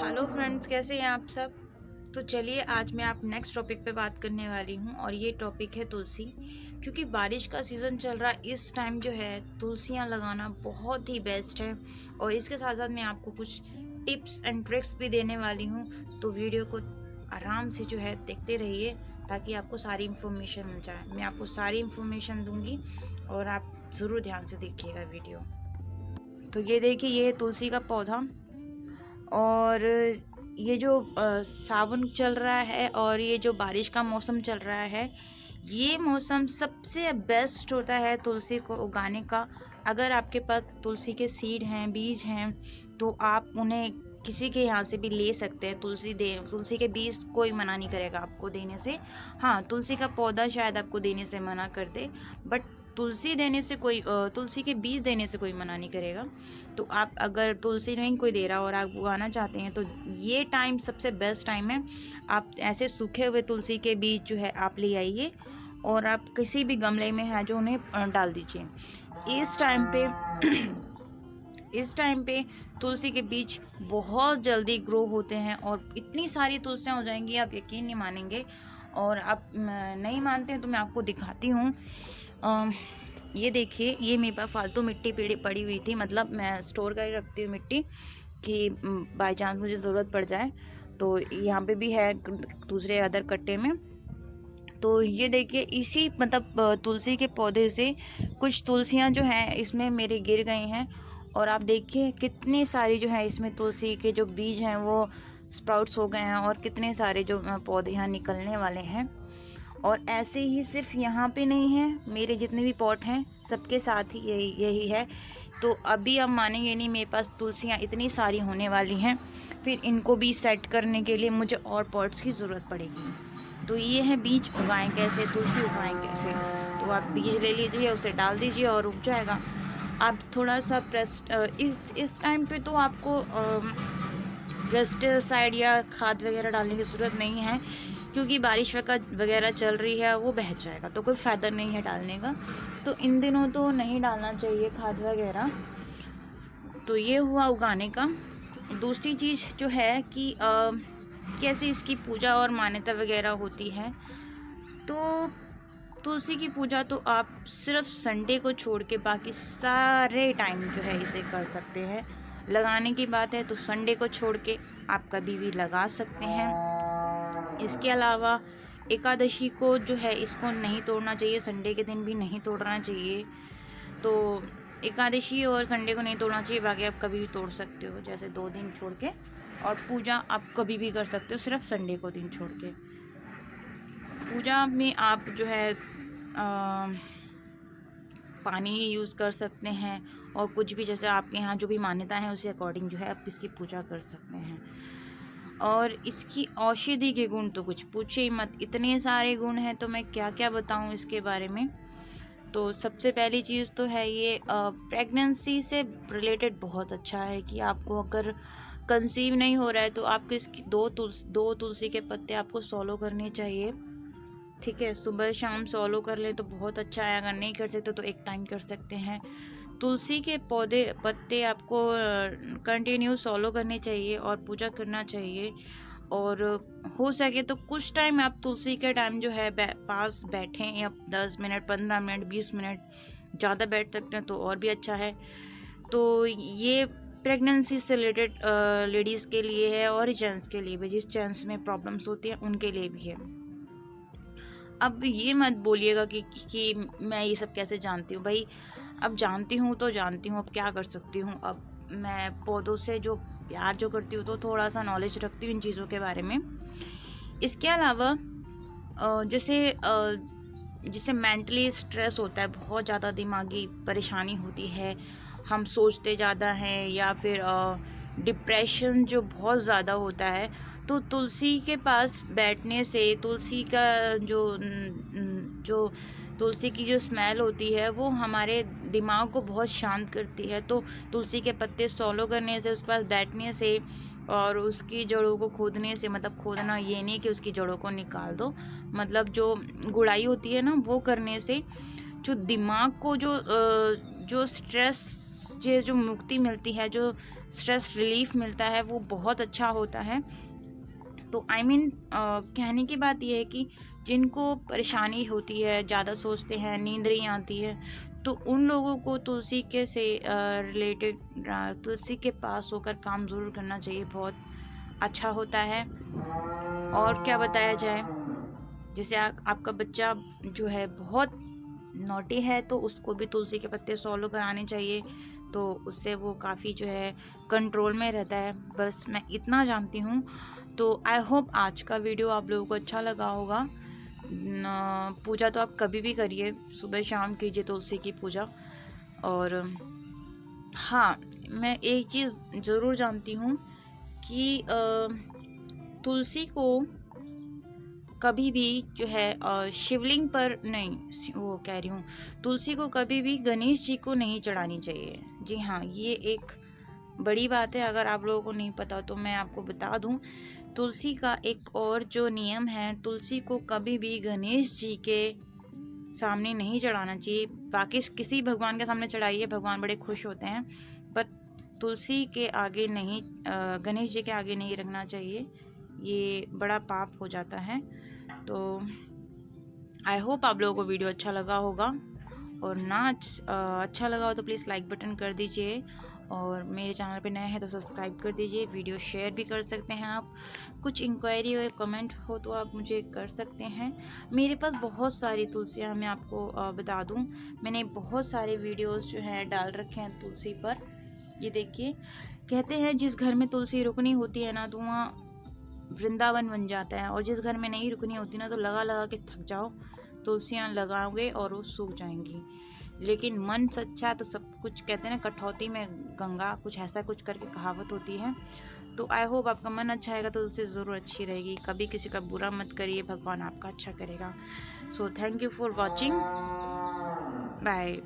Hello friends, कैसे हैं आप सब। तो चलिए आज मैं आप नेक्स्ट टॉपिक पे बात करने वाली हूँ और ये टॉपिक है तुलसी। क्योंकि बारिश का सीज़न चल रहा है, इस टाइम जो है तुलसियाँ लगाना बहुत ही बेस्ट है। और इसके साथ साथ मैं आपको कुछ टिप्स एंड ट्रिक्स भी देने वाली हूँ। तो वीडियो को आराम से जो है देखते रहिए ताकि आपको सारी इन्फॉर्मेशन मिल जाए। मैं आपको सारी इन्फॉर्मेशन दूँगी और आप ज़रूर ध्यान से देखिएगा वीडियो। तो ये देखिए, ये है तुलसी का पौधा। और ये जो सावन चल रहा है और ये जो बारिश का मौसम चल रहा है, ये मौसम सबसे बेस्ट होता है तुलसी को उगाने का। अगर आपके पास तुलसी के सीड हैं, बीज हैं, तो आप उन्हें किसी के यहाँ से भी ले सकते हैं। तुलसी के बीज कोई मना नहीं करेगा आपको देने से। हाँ, तुलसी का पौधा शायद आपको देने से मना कर दे, बट तुलसी के बीज देने से कोई मना नहीं करेगा। तो आप अगर तुलसी नहीं कोई दे रहा और आप उगाना चाहते हैं तो ये टाइम सबसे बेस्ट टाइम है। आप ऐसे सूखे हुए तुलसी के बीज जो है आप ले आइए और आप किसी भी गमले में है जो उन्हें डाल दीजिए। इस टाइम पे तुलसी के बीज बहुत जल्दी ग्रो होते हैं और इतनी सारी तुलसियाँ हो जाएंगी, आप यकीन नहीं मानेंगे। और आप नहीं मानते हैं तो मैं आपको दिखाती हूँ। ये देखिए, ये मेरे पास फालतू मिट्टी पड़ी हुई थी, मतलब मैं स्टोर कर रखती हूँ मिट्टी कि बाय चांस मुझे ज़रूरत पड़ जाए। तो यहाँ पे भी है दूसरे अदर कट्टे में। तो ये देखिए, इसी मतलब तुलसी के पौधे से कुछ तुलसियाँ जो हैं इसमें मेरे गिर गई हैं। और आप देखिए कितनी सारी जो है इसमें तुलसी के जो बीज हैं वो स्प्राउट्स हो गए हैं और कितने सारे जो पौधे यहाँ निकलने वाले हैं। और ऐसे ही सिर्फ यहाँ पे नहीं है, मेरे जितने भी पॉट हैं सबके साथ ही यही है। तो अभी आप मानेंगे नहीं, मेरे पास तुलसियाँ इतनी सारी होने वाली हैं, फिर इनको भी सेट करने के लिए मुझे और पॉट्स की ज़रूरत पड़ेगी। तो ये है बीज उगाएं कैसे, तुलसी उगाएं कैसे। तो आप बीज ले लीजिए, उसे डाल दीजिए और उग जाएगा। आप थोड़ा सा इस टाइम पे तो आपको पेस्टिसाइड या खाद वगैरह डालने की ज़रूरत नहीं है, क्योंकि बारिश वगैरह चल रही है, वो बह जाएगा तो कोई फ़ायदा नहीं है डालने का। तो इन दिनों तो नहीं डालना चाहिए खाद वगैरह। तो ये हुआ उगाने का। दूसरी चीज़ जो है कि कैसे इसकी पूजा और मान्यता वगैरह होती है। तो तुलसी की पूजा तो आप सिर्फ संडे को छोड़ के बाकी सारे टाइम जो है इसे कर सकते हैं। लगाने की बात है तो संडे को छोड़ के आप कभी भी लगा सकते हैं। इसके अलावा एकादशी को जो है इसको नहीं तोड़ना चाहिए, संडे के दिन भी नहीं तोड़ना चाहिए। तो एकादशी और संडे को नहीं तोड़ना चाहिए, बाकी आप कभी भी तोड़ सकते हो, जैसे 2 दिन छोड़ के। और पूजा आप कभी भी कर सकते हो, सिर्फ संडे को दिन छोड़ के। पूजा में आप जो है पानी यूज़ कर सकते हैं और कुछ भी जैसे आपके यहाँ जो भी मान्यता है उसी अकॉर्डिंग जो है आप इसकी पूजा कर सकते हैं। और इसकी औषधि के गुण तो कुछ पूछे ही मत, इतने सारे गुण हैं तो मैं क्या क्या बताऊँ इसके बारे में। तो सबसे पहली चीज़ तो है ये प्रेगनेंसी से रिलेटेड बहुत अच्छा है कि आपको अगर कंसीव नहीं हो रहा है तो आपको इसकी 2 तुलसी के पत्ते आपको सॉलो करने चाहिए। ठीक है, सुबह शाम सॉलो कर लें तो बहुत अच्छा है। अगर नहीं कर सकते तो एक टाइम कर सकते हैं। तुलसी के पत्ते आपको कंटिन्यू सॉलो करने चाहिए और पूजा करना चाहिए। और हो सके तो कुछ टाइम आप तुलसी के टाइम जो है पास बैठें, या 10 मिनट, 15 मिनट, 20 मिनट ज़्यादा बैठ सकते हैं तो और भी अच्छा है। तो ये प्रेगनेंसी से रिलेटेड लेडीज़ के लिए है और जेंट्स के लिए भी, जिस जेंट्स में प्रॉब्लम्स होती हैं उनके लिए भी है। अब ये मत बोलिएगा कि मैं ये सब कैसे जानती हूँ। भाई, अब जानती हूँ तो जानती हूँ, अब क्या कर सकती हूँ। अब मैं पौधों से जो प्यार जो करती हूँ तो थोड़ा सा नॉलेज रखती हूँ इन चीज़ों के बारे में। इसके अलावा जैसे मेंटली स्ट्रेस होता है, बहुत ज़्यादा दिमागी परेशानी होती है, हम सोचते ज़्यादा हैं, या फिर डिप्रेशन जो बहुत ज़्यादा होता है, तो तुलसी के पास बैठने से तुलसी की जो स्मेल होती है वो हमारे दिमाग को बहुत शांत करती है। तो तुलसी के पत्ते सॉलो करने से, उस पास बैठने से और उसकी जड़ों को खोदने से, मतलब खोदना ये नहीं कि उसकी जड़ों को निकाल दो, मतलब जो गुड़ाई होती है ना वो करने से जो दिमाग को जो स्ट्रेस से जो मुक्ति मिलती है, जो स्ट्रेस रिलीफ मिलता है, वो बहुत अच्छा होता है। तो कहने की बात यह है कि जिनको परेशानी होती है, ज़्यादा सोचते हैं, नींद नहीं आती है, तो उन लोगों को तुलसी के से रिलेटेड तुलसी के पास होकर काम ज़रूर करना चाहिए, बहुत अच्छा होता है। और क्या बताया जाए, जैसे आपका बच्चा जो है बहुत नॉटी है, तो उसको भी तुलसी के पत्ते सॉलो कराने चाहिए, तो उससे वो काफ़ी जो है कंट्रोल में रहता है। बस मैं इतना जानती हूँ। तो आई होप आज का वीडियो आप लोगों को अच्छा लगा होगा। पूजा तो आप कभी भी करिए, सुबह शाम कीजिए तुलसी की पूजा। और हाँ, मैं एक चीज़ ज़रूर जानती हूँ कि तुलसी को कभी भी जो है शिवलिंग पर नहीं, वो कह रही हूँ, तुलसी को कभी भी गणेश जी को नहीं चढ़ानी चाहिए। जी हाँ, ये एक बड़ी बात है। अगर आप लोगों को नहीं पता तो मैं आपको बता दूं, तुलसी का एक और जो नियम है, तुलसी को कभी भी गणेश जी के सामने नहीं चढ़ाना चाहिए। बाकी किसी भगवान के सामने चढ़ाइए, भगवान बड़े खुश होते हैं, पर तुलसी के आगे नहीं, गणेश जी के आगे नहीं रखना चाहिए, ये बड़ा पाप हो जाता है। तो आई होप आप लोगों को वीडियो अच्छा लगा होगा, और ना अच्छा लगा हो तो प्लीज़ लाइक बटन कर दीजिए, और मेरे चैनल पे नए हैं तो सब्सक्राइब कर दीजिए। वीडियो शेयर भी कर सकते हैं आप। कुछ इंक्वायरी हो या कमेंट हो तो आप मुझे कर सकते हैं। मेरे पास बहुत सारी तुलसियाँ, मैं आपको बता दूं, मैंने बहुत सारे वीडियोस जो हैं डाल रखे हैं तुलसी पर। ये देखिए, कहते हैं जिस घर में तुलसी रुकनी होती है ना, तो वहाँ वृंदावन बन जाता है, और जिस घर में नहीं रुकनी होती ना, तो लगा लगा के थक जाओ, तुलसियाँ लगाओगे और वो सूख जाएंगी। लेकिन मन सच्चा तो सब कुछ, कहते हैं ना, कठौती में गंगा, कुछ ऐसा कुछ करके कहावत होती है। तो आई होप आपका मन अच्छा आएगा तो तुलसी ज़रूर अच्छी रहेगी। कभी किसी का बुरा मत करिए, भगवान आपका अच्छा करेगा। So thank you for watching, bye.